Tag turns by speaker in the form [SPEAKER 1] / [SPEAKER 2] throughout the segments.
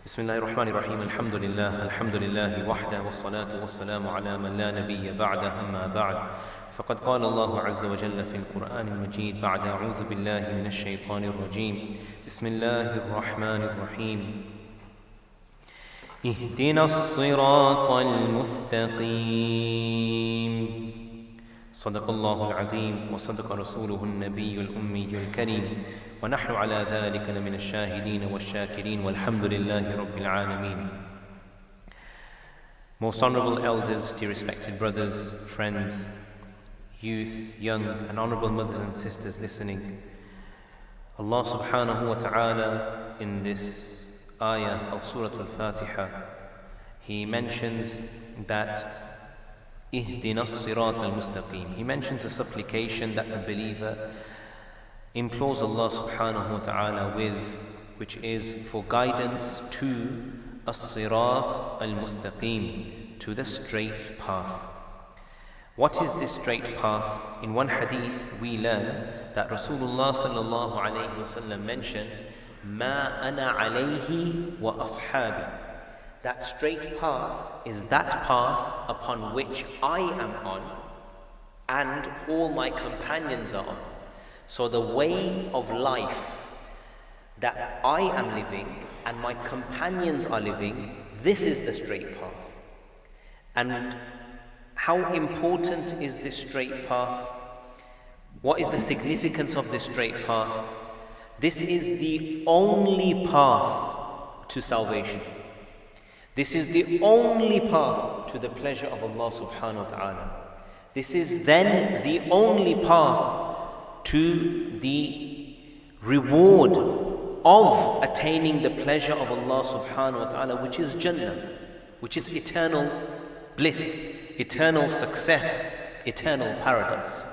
[SPEAKER 1] بسم الله الرحمن الرحيم الحمد لله وحده والصلاة والسلام على من لا نبي بعده أما بعد فقد قال الله عز وجل في القرآن المجيد بعد أعوذ بالله من الشيطان الرجيم بسم الله الرحمن الرحيم اهدنا الصراط المستقيم صدق الله العظيم وصدق رسوله النبي الأمي الكريم ونحن على ذلك لمن الشاهدين والشاكرين والحمد لله رب العالمين. Most honorable elders, dear respected brothers, friends, youth, young and honorable mothers and sisters listening, Allah subhanahu wa ta'ala in this ayah of Surah Al-Fatihah, He mentions that اهدنا الصراط المستقيم. He mentions a supplication that the believer implores Allah subhanahu wa ta'ala with, which is for guidance to as-sirat al-mustaqim, to the straight path. What is this straight path? In one hadith we learn that Rasulullah sallallahu alayhi wa sallam mentioned ma ana alayhi wa ashabi. That straight path is that path upon which I am on and all my companions are on. So the way of life that I am living and my companions are living, this is the straight path. And how important is this straight path? What is the significance of this straight path? This is the only path to salvation. This is the only path to the pleasure of Allah subhanahu wa ta'ala. This is then the only path to the reward of attaining the pleasure of Allah subhanahu wa ta'ala, which is Jannah, which is eternal bliss, eternal success, eternal paradise.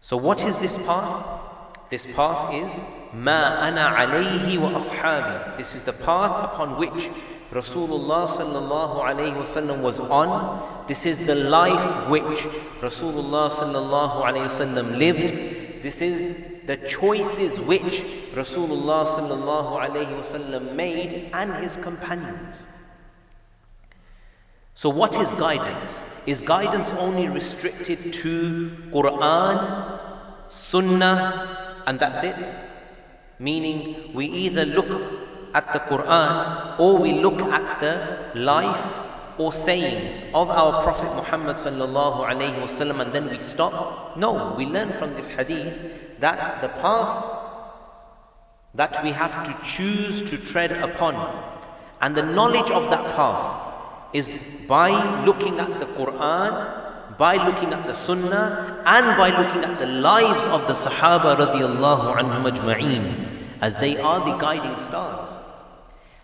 [SPEAKER 1] So what is this path? This path is ma ana alayhi wa ashabi. This is the path upon which Rasulullah sallallahu alayhi wa sallam was on. This is the life which Rasulullah sallallahu alayhi wa sallam lived. This is the choices which Rasulullah sallallahu alayhi wa sallam made and his companions. So what is guidance? Is guidance only restricted to Quran, Sunnah, and that's it? Meaning we either look at the Quran or we look at the life or sayings of our Prophet Muhammad sallallahu alayhi wa sallam and then we stop? No, we learn from this hadith that the path that we have to choose to tread upon and the knowledge of that path is by looking at the Quran, by looking at the Sunnah, and by looking at the lives of the Sahaba radiyallahu anhum ajma'een, as they are the guiding stars.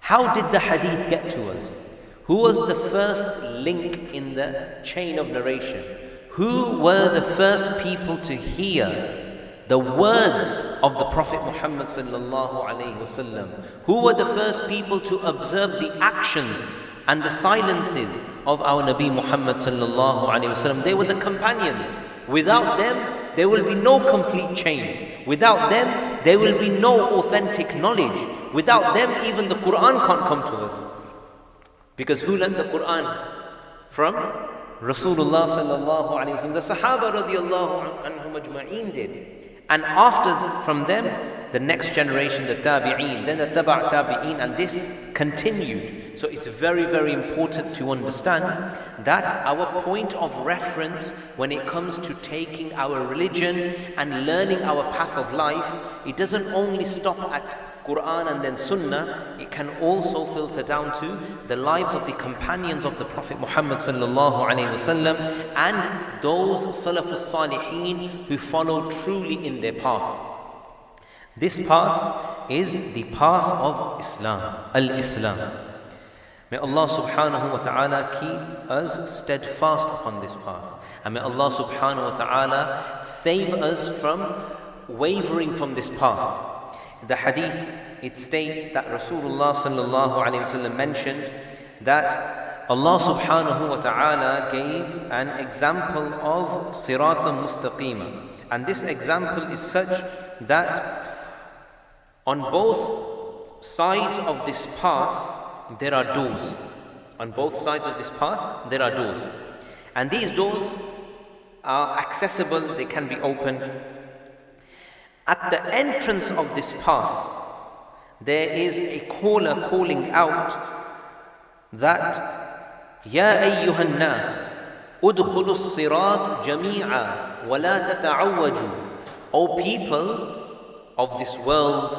[SPEAKER 1] How did the hadith get to us? Who was the first link in the chain of narration? Who were the first people to hear the words of the Prophet Muhammad sallallahu alayhi wasallam? Who were the first people to observe the actions and the silences of our Nabi Muhammad sallallahu alayhi wasallam? They were the companions. Without them, there will be no complete chain. Without them, there will be no authentic knowledge. Without them, even the Quran can't come to us. Because who learned the Quran? From Rasulullah sallallahu alayhi wa sallam. The Sahaba radiyallahu anhum ajma'een did. And from them, the next generation, the Tabi'een, then the Taba' Tabi'een, and this continued. So it's very, very important to understand that our point of reference when it comes to taking our religion and learning our path of life, it doesn't only stop at Quran and then Sunnah, it can also filter down to the lives of the companions of the Prophet Muhammad sallallahu alayhi wasallam and those Salafus Salihin who follow truly in their path. This path is the path of Islam, Al-Islam. May Allah subhanahu wa ta'ala keep us steadfast upon this path. And may Allah subhanahu wa ta'ala save us from wavering from this path. The hadith, it states that Rasulullah sallallahu alayhi wa sallam mentioned that Allah subhanahu wa ta'ala gave an example of siratan mustaqima. And this example is such that on both sides of this path, there are doors. On both sides of this path, there are doors. And these doors are accessible, they can be opened. At the entrance of this path, there is a caller calling out that Ya ayyuhan nas, udkhulu as-sirat jami'a wa la tata'awwaju. O people of this world,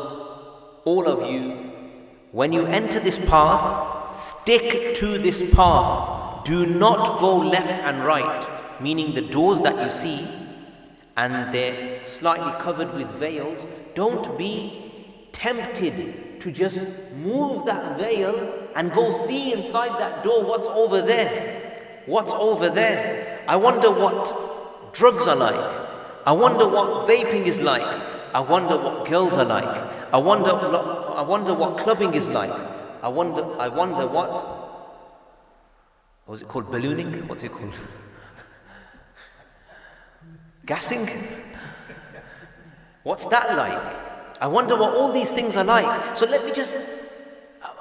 [SPEAKER 1] all of you, when you enter this path, stick to this path. Do not go left and right, meaning the doors that you see, and they're slightly covered with veils. Don't be tempted to just move that veil and go see inside that door what's over there. What's over there? I wonder what drugs are like. I wonder what vaping is like. I wonder what girls are like. I wonder what clubbing is like. I wonder what was it called? Ballooning? What's it called? Gassing? What's that like? I wonder what all these things are like. So let me just,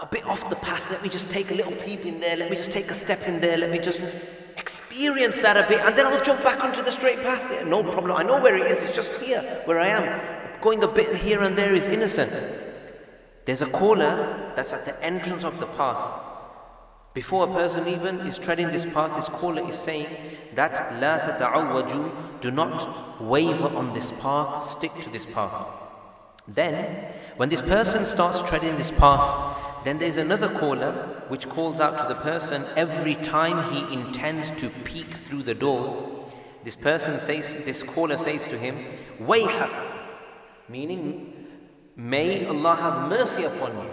[SPEAKER 1] a bit off the path, let me just take a little peep in there, let me just take a step in there, let me just experience that a bit, and then I'll jump back onto the straight path. Yeah, no problem, I know where it is, it's just here, where I am. Going a bit here and there is innocent. There's a caller that's at the entrance of the path. Before a person even is treading this path, this caller is saying that La tata'awwaju, do not waver on this path, stick to this path. Then, when this person starts treading this path, then there's another caller which calls out to the person every time he intends to peek through the doors. This caller says to him, Wayhak, meaning, may Allah have mercy upon you.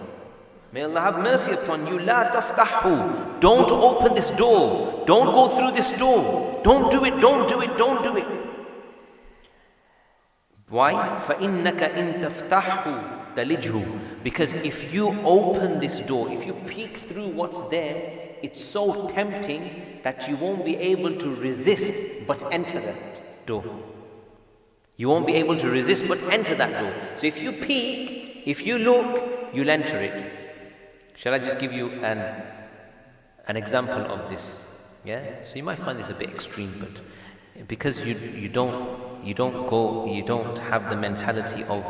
[SPEAKER 1] May Allah have mercy upon you. La taftahu. Don't open this door. Don't go through this door. Don't do it, don't do it, don't do it. Why? فَإِنَّكَ إِن تَفْتَحُ تَلِجْهُ. Because if you open this door, if you peek through what's there, it's so tempting that you won't be able to resist but enter that door. You won't be able to resist but enter that door. So if you peek, if you look, you'll enter it. Shall I just give you an example of this? Yeah? So you might find this a bit extreme, but because you don't have the mentality of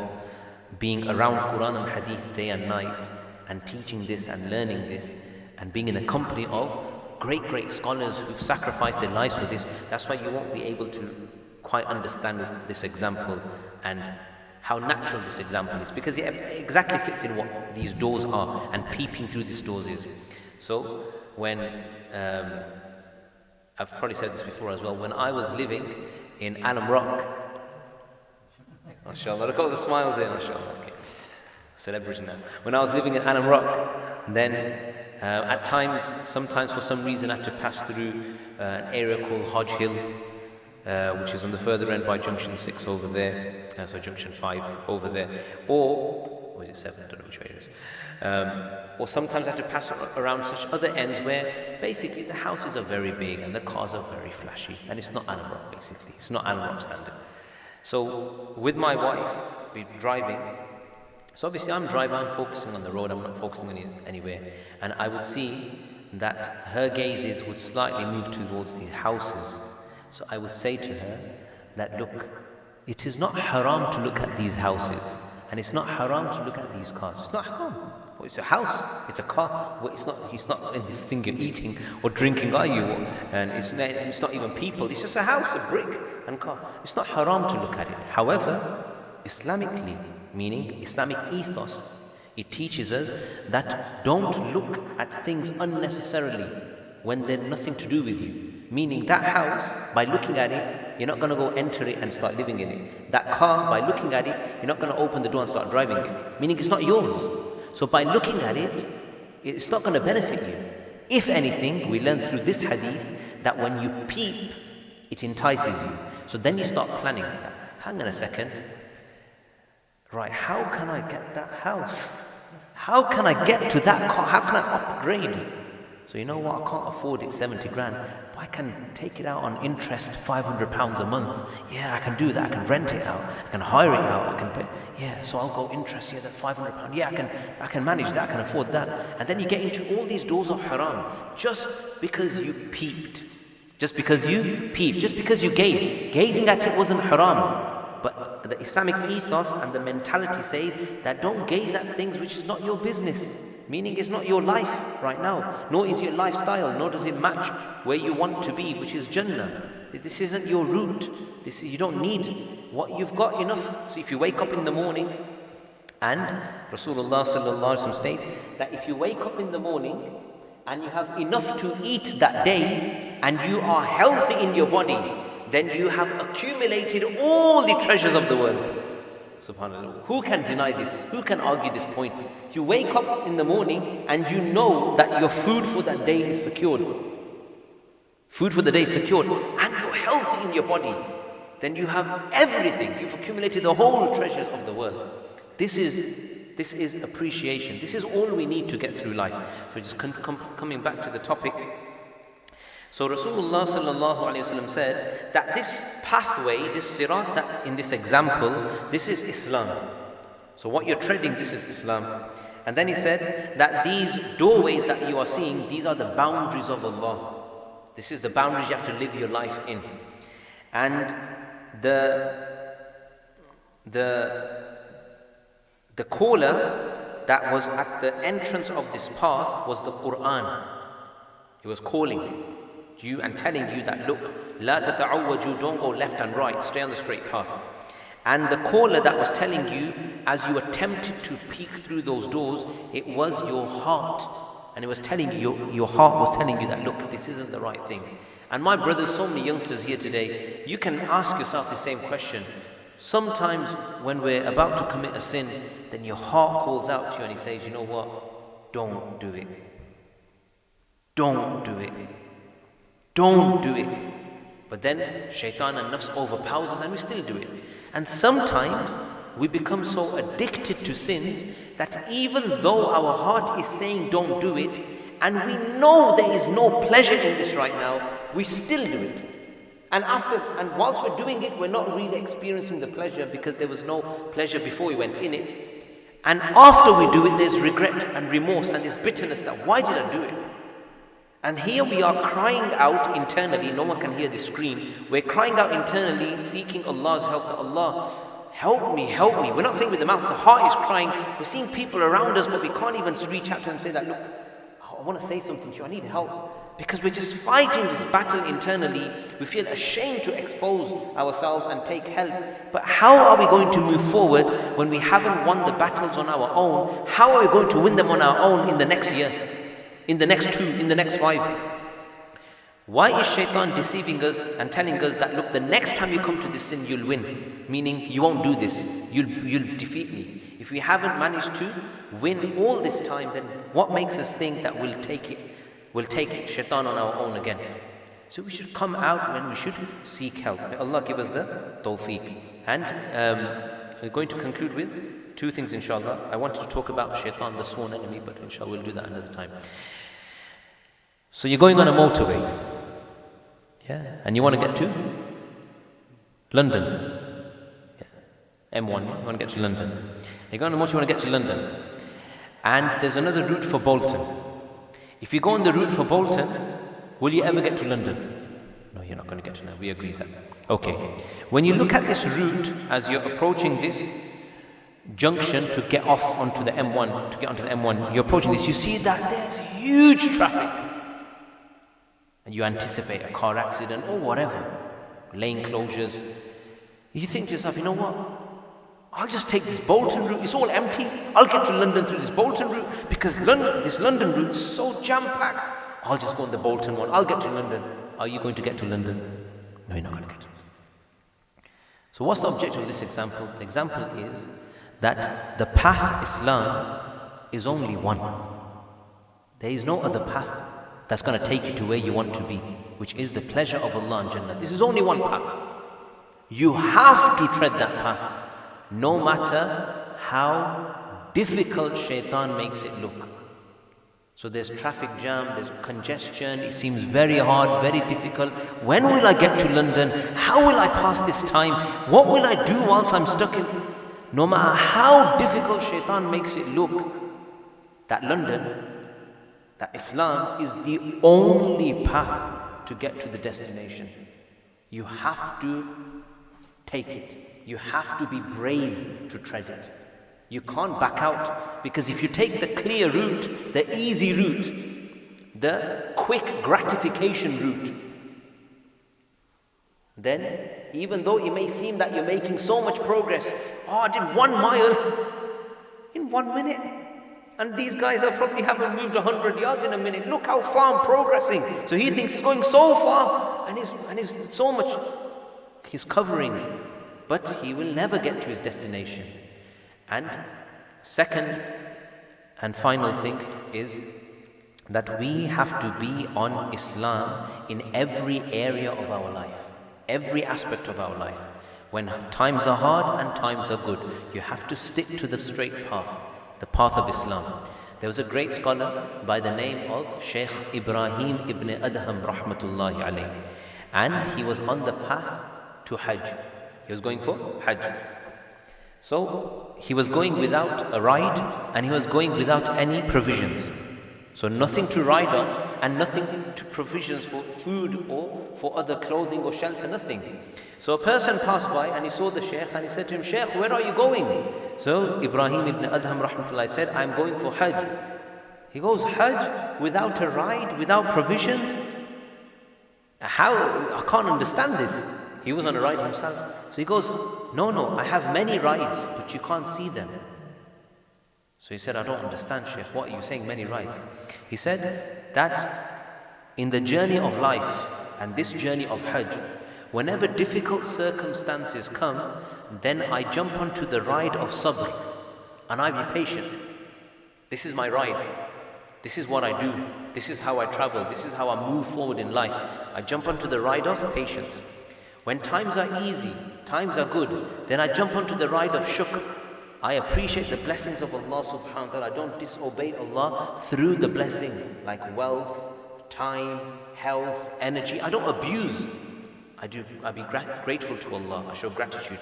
[SPEAKER 1] being around Quran and Hadith day and night and teaching this and learning this and being in a company of great scholars who've sacrificed their lives for this. That's why you won't be able to quite understand this example and how natural this example is, because it exactly fits in what these doors are and peeping through these doors is. So when I've probably said this before as well, when I was living in Alam Rock, mashallah, look at all the smiles there, mashallah, okay. Celebrity now. When I was living in Alam Rock, then at times, sometimes for some reason I had to pass through an area called Hodge Hill, which is on the further end by Junction 6 over there, so Junction 5 over there, or is it 7? I don't know which way it is. Or sometimes I have to pass around such other ends where basically the houses are very big and the cars are very flashy, and it's not Alam Rock basically, it's not Alam Rock standard. So with my wife, we're driving. So obviously I'm driving, I'm focusing on the road, I'm not focusing anywhere, and I would see that her gazes would slightly move towards these houses. So I would say to her that, look, it is not haram to look at these houses, and it's not haram to look at these cars. It's not haram. Well, it's a house, it's a car. Well, it's not anything you're eating or drinking, are you? And it's not even people. It's just a house, a brick and car. It's not haram to look at it. However, Islamically, meaning Islamic ethos, it teaches us that don't look at things unnecessarily when they're nothing to do with you. Meaning that house, by looking at it, you're not going to go enter it and start living in it. That car, by looking at it, you're not going to open the door and start driving it. Meaning it's not yours. So by looking at it, it's not going to benefit you. If anything, we learn through this hadith that when you peep, it entices you. So then you start planning that. Hang on a second. Right, how can I get that house? How can I get to that car? How can I upgrade? So you know what, I can't afford it 70 grand, but I can take it out on interest, £500 a month. Yeah, I can do that. I can rent it out. I can hire it out. I can pay. Yeah, so I'll go interest. Yeah, that's £500. Yeah, I can manage that. I can afford that. And then you get into all these doors of haram just because you peeped. Just because you peeped. Just because you gazed. Gazing at it wasn't haram. But the Islamic ethos and the mentality says that don't gaze at things which is not your business. Meaning it's not your life right now, nor is your lifestyle, nor does it match where you want to be, which is Jannah. This isn't your route. You don't need what you've got enough. So if you wake up in the morning, and Rasulullah sallallahu alaihi wasallam states that if you wake up in the morning and you have enough to eat that day, and you are healthy in your body, then you have accumulated all the treasures of the world. SubhanAllah. Who can deny this? Who can argue this point? You wake up in the morning and you know that your food for that day is secured. Food for the day is secured, and you're healthy in your body. Then you have everything. You've accumulated the whole treasures of the world. This is appreciation. This is all we need to get through life. So just coming back to the topic. So Rasulullah sallallahu alaihi wasallam said that this pathway, this sirat, that in this example, this is Islam. So what you're treading, this is Islam. And then he said that these doorways that you are seeing, these are the boundaries of Allah. This is the boundaries you have to live your life in. And the caller that was at the entrance of this path was the Quran. He was calling you and telling you that, look, la tata'awwaju, don't go left and right, stay on the straight path. And the caller that was telling you, as you attempted to peek through those doors, it was your heart. And it was telling you, your heart was telling you that, look, this isn't the right thing. And my brothers, so many youngsters here today, you can ask yourself the same question. Sometimes when we're about to commit a sin, then your heart calls out to you and he says, you know what? Don't do it. Don't do it. Don't do it. But then shaitan and nafs overpowers us and we still do it. And sometimes we become so addicted to sins that even though our heart is saying don't do it, and we know there is no pleasure in this right now, we still do it. And whilst we're doing it, we're not really experiencing the pleasure because there was no pleasure before we went in it. And after we do it, there's regret and remorse and this bitterness that why did I do it? And here we are crying out internally. No one can hear the scream. We're crying out internally, seeking Allah's help. That Allah, help me, help me. We're not saying with the mouth. The heart is crying. We're seeing people around us, but we can't even reach out to them and say that, look, I want to say something to you. I need help. Because we're just fighting this battle internally. We feel ashamed to expose ourselves and take help. But how are we going to move forward when we haven't won the battles on our own? How are we going to win them on our own in the next year? In the next 2, in the next 5. Why is shaitan deceiving us and telling us that, look, the next time you come to this sin, you'll win? Meaning, you won't do this. You'll defeat me. If we haven't managed to win all this time, then what makes us think that we'll take it, shaitan on our own again? So we should come out when we should seek help. May Allah give us the tawfiq. And we're going to conclude with 2 things, inshallah. I wanted to talk about shaitan, the sworn enemy, but inshallah we'll do that another time. So you're going on a motorway, yeah, and you want to get to London, yeah. M1, you want to get to London. You're going on a motorway, you want to get to London, and there's another route for Bolton. If you go on the route for Bolton, will you ever get to London? No, you're not going to get to London. We agree that. Okay. When you look at this route as you're approaching this junction to get off onto the M1, to get onto the M1, you're approaching this, you see that there's huge traffic. And you anticipate a car accident or whatever, lane closures. You think to yourself, you know what? I'll just take this Bolton route, it's all empty. I'll get to London through this Bolton route because this London route is so jam-packed. I'll just go on the Bolton one, I'll get to London. Are you going to get to London? No, you're not going to get to London. So what's the objective of this example? The example is that the path Islam is only one. There is no other path that's going to take you to where you want to be, which is the pleasure of Allah and Jannah. This is only one path. You have to tread that path, no matter how difficult shaitan makes it look. So there's traffic jam, there's congestion, it seems very hard, very difficult. When will I get to London? How will I pass this time? What will I do whilst I'm stuck in? No matter how difficult shaitan makes it look, that London, that Islam is the only path to get to the destination. You have to take it. You have to be brave to tread it. You can't back out, because if you take the clear route, the easy route, the quick gratification route, then even though it may seem that you're making so much progress, I did 1 mile in 1 minute, and these guys probably haven't moved 100 yards in a minute. Look how far I'm progressing. So he thinks he's going so far, and he's so much, he's covering, but he will never get to his destination. And second and final thing is that we have to be on Islam in every area of our life, every aspect of our life. When times are hard and times are good, you have to stick to the straight path, the path of Islam. There was a great scholar by the name of Shaykh Ibrahim ibn Adham rahmatullahi alayhi, and he was on the path to Hajj. He was going for Hajj. So he was going without a ride, and he was going without any provisions. So nothing to ride on, and nothing to provisions for food or for other clothing or shelter, nothing. So a person passed by and he saw the Shaykh, and he said to him, Shaykh, where are you going? So Ibrahim ibn Adham rahmatullah said, I'm going for Hajj. He goes, Hajj without a ride, without provisions? How? I can't understand this. He was on a ride himself. So he goes, no, I have many rides, but you can't see them. So he said, I don't understand, Shaykh. What are you saying, many rides? He said that in the journey of life and this journey of Hajj, whenever difficult circumstances come, then I jump onto the ride of sabr and I be patient. This is my ride. This is what I do. This is how I travel. This is how I move forward in life. I jump onto the ride of patience. When times are easy, times are good, then I jump onto the ride of shukr. I appreciate the blessings of Allah subhanahu wa ta'ala. I don't disobey Allah through the blessings like wealth, time, health, energy. I don't abuse. I be grateful to Allah. I show gratitude.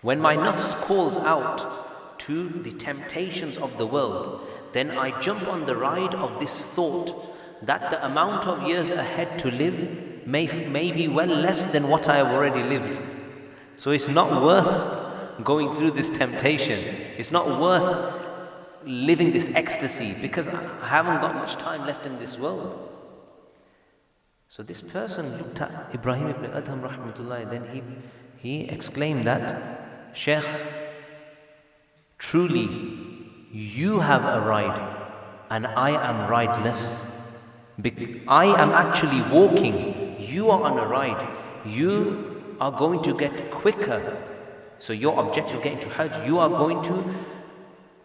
[SPEAKER 1] When my nafs calls out to the temptations of the world, then I jump on the ride of this thought that the amount of years ahead to live may be well less than what I have already lived. So it's not worth going through this temptation. It's not worth living this ecstasy, because I haven't got much time left in this world. So this person looked at Ibrahim ibn Adham rahmatullah, then he exclaimed that, Shaykh, truly you have a ride and I am rideless. I am actually walking, you are on a ride. You are going to get quicker. So your objective of getting to Hajj, you are going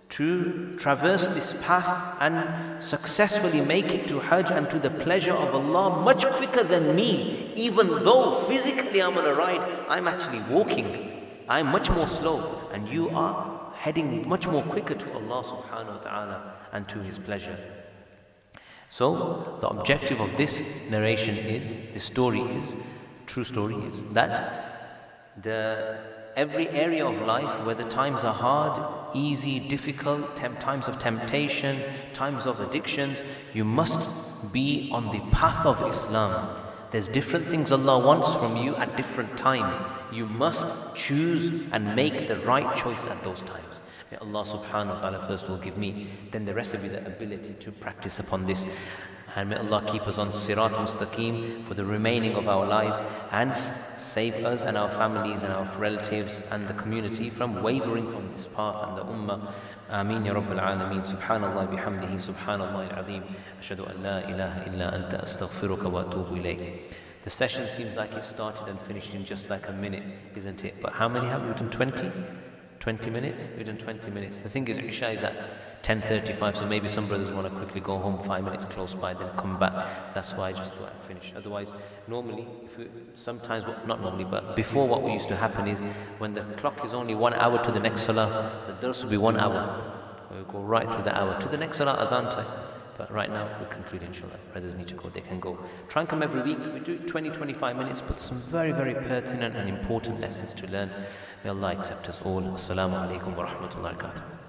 [SPEAKER 1] to traverse this path and successfully make it to Hajj and to the pleasure of Allah much quicker than me. Even though physically I'm on a ride, I'm actually walking. I'm much more slow, and you are heading much more quicker to Allah subhanahu wa ta'ala and to His pleasure. So the objective of this narration is, this story is, true story is, that every area of life, whether times are hard, easy, difficult, times of temptation, times of addictions, you must be on the path of Islam. There's different things Allah wants from you at different times. You must choose and make the right choice at those times. May Allah subhanahu wa ta'ala first will give me, then the rest of you the ability to practice upon this. And may Allah keep us on Sirat Mustaqim for the remaining of our lives, and save us and our families and our relatives and the community from wavering from this path and the ummah. Ameen ya Rabbil Alameen. Subhanallah bihamdihi, subhanallah al-azim. Ashhadu an la ilaha illa anta astaghfiruka wa atubu ilayk. The session seems like it started and finished in just like a minute, isn't it? But how many have we done? 20? 20 minutes? We've done 20 minutes. The thing is, Isha is at 10:35, so maybe some brothers want to quickly go home 5 minutes close by, then come back. That's why I just thought I'd finish. Otherwise, normally, not normally, but before, what used to happen is, when the clock is only 1 hour to the next salah, the dars will be 1 hour. We'll go right through the hour to the next Salah Adhan time. But right now, we'll conclude, inshallah. Brothers need to go, they can go. Try and come every week. We do 20-25 minutes, but some very, very pertinent and important lessons to learn. May Allah accept us all. Assalamu alaikum wa rahmatullahi wa barakatuh.